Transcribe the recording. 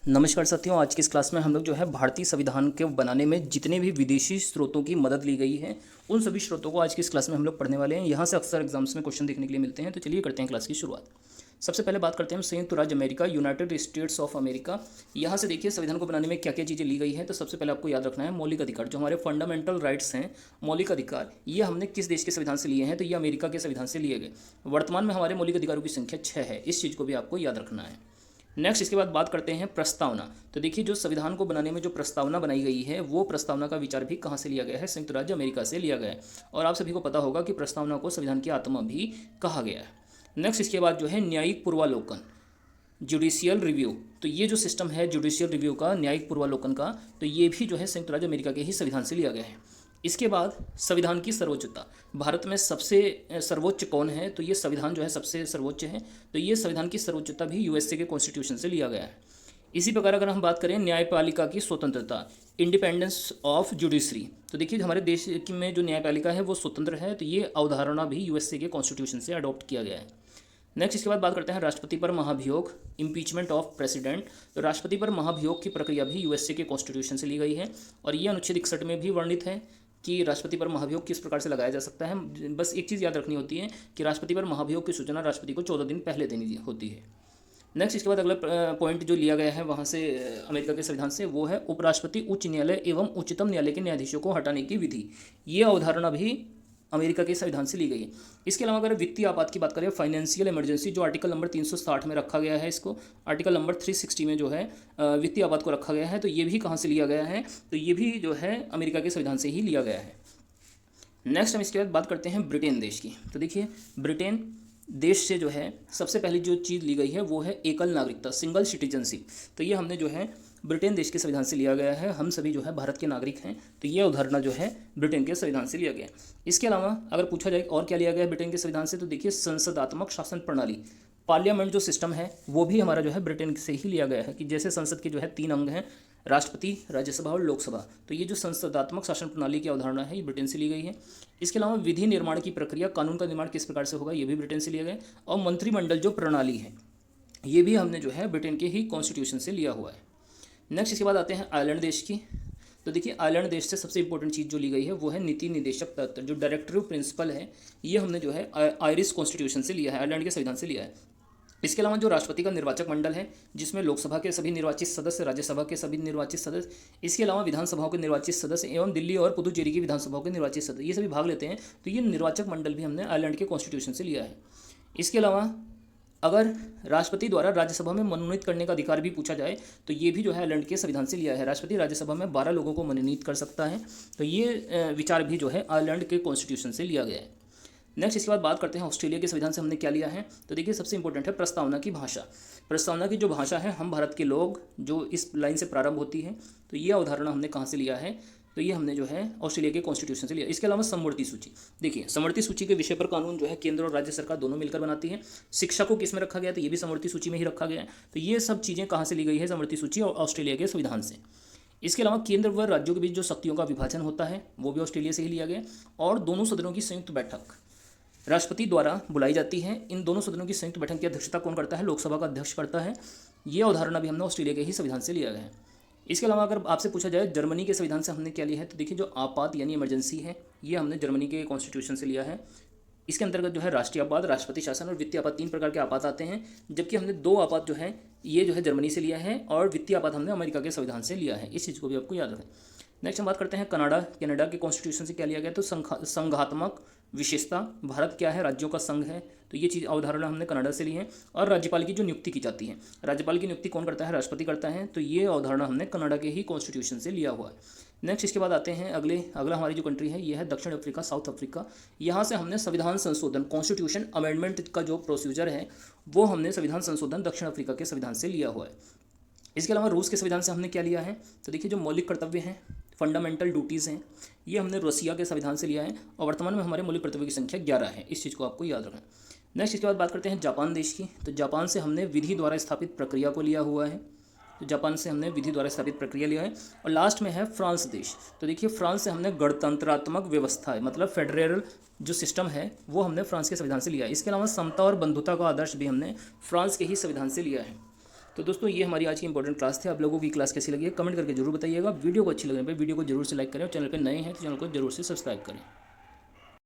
नमस्कार साथियों, आज की इस क्लास में हम लोग जो है भारतीय संविधान के बनाने में जितने भी विदेशी स्रोतों की मदद ली गई है उन सभी स्रोतों को आज की इस क्लास में हम लोग पढ़ने वाले हैं। यहाँ से अक्सर एग्जाम्स में क्वेश्चन देखने के लिए मिलते हैं, तो चलिए करते हैं क्लास की शुरुआत। सबसे पहले बात करते हैं हम संयुक्त राज्य America, United states of America. यहाँ से देखिए संविधान को बनाने में क्या क्या चीज़ें ली गई हैं। तो सबसे पहले आपको याद रखना है मौलिक अधिकार, जो हमारे फंडामेंटल राइट्स हैं, मौलिक अधिकार, ये हमने किस देश के संविधान से लिए हैं? तो ये अमेरिका के संविधान से लिए गए। वर्तमान में हमारे मौलिक अधिकारों की संख्या 6 है, इस चीज़ को भी आपको याद रखना है। नेक्स्ट इसके बाद बात करते हैं प्रस्तावना। तो देखिए जो संविधान को बनाने में जो प्रस्तावना बनाई गई है वो प्रस्तावना का विचार भी कहाँ से लिया गया है? संयुक्त राज्य अमेरिका से लिया गया है। और आप सभी को पता होगा कि प्रस्तावना को संविधान की आत्मा भी कहा गया है। नेक्स्ट इसके बाद जो है न्यायिक पूर्वालोकन, जुडिशियल रिव्यू। तो ये जो सिस्टम है जुडिशियल रिव्यू का, न्यायिक पूर्वालोकन का, तो ये भी जो है संयुक्त राज्य अमेरिका के ही संविधान से लिया गया है। इसके बाद संविधान की सर्वोच्चता, भारत में सबसे सर्वोच्च कौन है? तो ये संविधान जो है सबसे सर्वोच्च है, तो ये संविधान की सर्वोच्चता भी यूएसए के कॉन्स्टिट्यूशन से लिया गया है। इसी प्रकार अगर हम बात करें न्यायपालिका की स्वतंत्रता, इंडिपेंडेंस ऑफ जुडिशरी, तो देखिए हमारे देश में जो न्यायपालिका है वो स्वतंत्र है, तो ये अवधारणा भी यूएसए के कॉन्स्टिट्यूशन से अडॉप्ट किया गया है। नेक्स्ट इसके बाद बात करते हैं राष्ट्रपति पर महाभियोग, इम्पीचमेंट ऑफ प्रेसिडेंट। तो राष्ट्रपति पर महाभियोग की प्रक्रिया भी यूएसए के कॉन्स्टिट्यूशन से ली गई है और ये अनुच्छेद 61 में भी वर्णित है कि राष्ट्रपति पर महाभियोग किस प्रकार से लगाया जा सकता है। बस एक चीज़ याद रखनी होती है कि राष्ट्रपति पर महाभियोग की सूचना राष्ट्रपति को 14 दिन पहले देनी होती है। नेक्स्ट इसके बाद अगला पॉइंट जो लिया गया है वहाँ से अमेरिका के संविधान से, वो है उपराष्ट्रपति, उच्च न्यायालय एवं उच्चतम न्यायालय के न्यायाधीशों को हटाने की विधि। ये अवधारणा भी अमेरिका के संविधान से ली गई है। इसके अलावा अगर वित्तीय आपात की बात करें, फाइनेंशियल इमरजेंसी, जो आर्टिकल नंबर 360 में रखा गया है, इसको आर्टिकल नंबर 360 में जो है वित्तीय आपात को रखा गया है, तो ये भी कहाँ से लिया गया है? तो ये भी जो है अमेरिका के संविधान से ही लिया गया है। नेक्स्ट हम इसके बाद बात करते हैं ब्रिटेन देश की। तो देखिए ब्रिटेन देश से जो है सबसे पहली जो चीज़ ली गई है वो है एकल नागरिकता, सिंगल सिटीजनशिप। तो ये हमने जो है ब्रिटेन देश के संविधान से लिया गया है। हम सभी जो है भारत के नागरिक हैं, तो ये अवधारणा जो है ब्रिटेन के संविधान से लिया गया है। इसके अलावा अगर पूछा जाए और क्या लिया गया है ब्रिटेन के संविधान से, तो देखिए संसदात्मक शासन प्रणाली, पार्लियामेंट जो सिस्टम है वो भी हमारा जो है ब्रिटेन से ही लिया गया है। कि जैसे संसद के जो है 3 अंग हैं, राष्ट्रपति, राज्यसभा और लोकसभा, तो ये जो संसदात्मक शासन प्रणाली की अवधारणा है ये ब्रिटेन से ली गई है। इसके अलावा विधि निर्माण की प्रक्रिया, कानून का निर्माण किस प्रकार से होगा, ये भी ब्रिटेन से लिया गया है। और मंत्रिमंडल जो प्रणाली है ये भी हमने जो है ब्रिटेन के ही कॉन्स्टिट्यूशन से लिया हुआ है। नेक्स्ट इसके बाद आते हैं आयरलैंड देश की। तो देखिए आयरलैंड देश से सबसे इंपॉर्टेंट चीज़ जो ली गई है वो है नीति निदेशक तत्व, जो डायरेक्टिव प्रिंसिपल है, ये हमने जो है आयरिश कॉन्स्टिट्यूशन से लिया है, आयरलैंड के संविधान से लिया है। इसके अलावा जो राष्ट्रपति का निर्वाचक मंडल है, जिसमें लोकसभा के सभी निर्वाचित सदस्य, राज्यसभा के सभी निर्वाचित सदस्य, इसके अलावा विधानसभाओं के निर्वाचित सदस्य एवं दिल्ली और पुदुचेरी की विधानसभाओं के निर्वाचित सदस्य, ये सभी भाग लेते हैं। तो ये निर्वाचक मंडल भी हमने आयरलैंड के कॉन्स्टिट्यूशन से लिया है। इसके अलावा अगर राष्ट्रपति द्वारा राज्यसभा में मनोनीत करने का अधिकार भी पूछा जाए, तो ये भी जो है आयरलैंड के संविधान से लिया है। राष्ट्रपति राज्यसभा में 12 लोगों को मनोनीत कर सकता है, तो ये विचार भी जो है आयरलैंड के कॉन्स्टिट्यूशन से लिया गया है। नेक्स्ट इसके बाद बात करते हैं ऑस्ट्रेलिया के संविधान से हमने क्या लिया है। तो देखिए सबसे इंपॉर्टेंट है प्रस्तावना की भाषा। प्रस्तावना की जो भाषा है, हम भारत के लोग, जो इस लाइन से प्रारंभ होती है, तो ये अवधारणा हमने कहाँ से लिया है? तो ये हमने जो है ऑस्ट्रेलिया के कॉन्स्टिट्यूशन से लिया। इसके अलावा समवर्ती सूची, देखिए समवर्ती सूची के विषय पर कानून जो है केंद्र और राज्य सरकार दोनों मिलकर बनाती है। शिक्षा को किस में रखा गया? तो ये भी समवर्ती सूची में ही रखा गया है। तो ये सब चीज़ें कहाँ से ली गई है? समवर्ती सूची और ऑस्ट्रेलिया के संविधान से। इसके अलावा केंद्र व राज्यों के बीच जो शक्तियों का विभाजन होता है वो भी ऑस्ट्रेलिया से ही लिया गया। और दोनों सदनों की संयुक्त बैठक राष्ट्रपति द्वारा बुलाई जाती है। इन दोनों सदनों की संयुक्त बैठक की अध्यक्षता कौन करता है? लोकसभा का अध्यक्ष करता है। ये अवधारणा भी हमने ऑस्ट्रेलिया के ही संविधान से लिया गया है। इसके अलावा अगर आपसे पूछा जाए जर्मनी के संविधान से हमने क्या लिया है, तो देखिए जो आपात यानी इमरजेंसी है, ये हमने जर्मनी के कॉन्स्टिट्यूशन से लिया है। इसके अंतर्गत जो है राष्ट्रीय आपात, राष्ट्रपति शासन और वित्तीय आपात, 3 प्रकार के आपात आते हैं, जबकि हमने 2 आपात जो है ये जो है जर्मनी से लिया है और वित्तीय आपात हमने अमेरिका के संविधान से लिया है। इस चीज़ को भी आपको याद रखें। नेक्स्ट हम बात करते हैं कनाडा। कनाडा के कॉन्स्टिट्यूशन से क्या लिया गया? तो संघात्मक विशेषता, भारत क्या है? राज्यों का संघ है, तो ये चीज़ अवधारणा हमने कनाडा से ली है। और राज्यपाल की जो नियुक्ति की जाती है, राज्यपाल की नियुक्ति कौन करता है? राष्ट्रपति करता है, तो ये अवधारणा हमने कनाडा के ही कॉन्स्टिट्यूशन से लिया हुआ है। नेक्स्ट इसके बाद आते हैं अगला हमारी जो कंट्री है ये है दक्षिण अफ्रीका, साउथ अफ्रीका। यहाँ से हमने संविधान संशोधन, कॉन्स्टिट्यूशन अमेंडमेंट का जो प्रोसीजर है वो हमने संविधान संशोधन दक्षिण अफ्रीका के संविधान से लिया हुआ है। इसके अलावा रूस के संविधान से हमने क्या लिया है? तो देखिए जो मौलिक कर्तव्य हैं, फंडामेंटल ड्यूटीज़ हैं, ये हमने रसिया के संविधान से लिया है। और वर्तमान में हमारे मौलिक कर्तव्य की संख्या 11 है। इस चीज़ को आपको याद रखना है। नेक्स्ट इसके बाद बात करते हैं जापान देश की। तो जापान से हमने विधि द्वारा स्थापित प्रक्रिया को लिया हुआ है। तो जापान से हमने विधि द्वारा स्थापित प्रक्रिया लिया है। और लास्ट में है फ्रांस देश। तो देखिए फ्रांस से हमने गणतंत्रात्मक व्यवस्था है, मतलब फेडरल जो सिस्टम है वो हमने फ्रांस के संविधान से लिया है। इसके अलावा समता और बंधुता का आदर्श भी हमने फ्रांस के ही संविधान से लिया है। तो दोस्तों ये हमारी आज की इंपॉर्टेंट क्लास थी। आप लोगों की क्लास कैसी लगी है कमेंट करके जरूर बताइएगा। वीडियो को अच्छी लगने पर वीडियो को जरूर से लाइक करें और चैनल पर नए हैं तो चैनल को जरूर से सब्सक्राइब करें।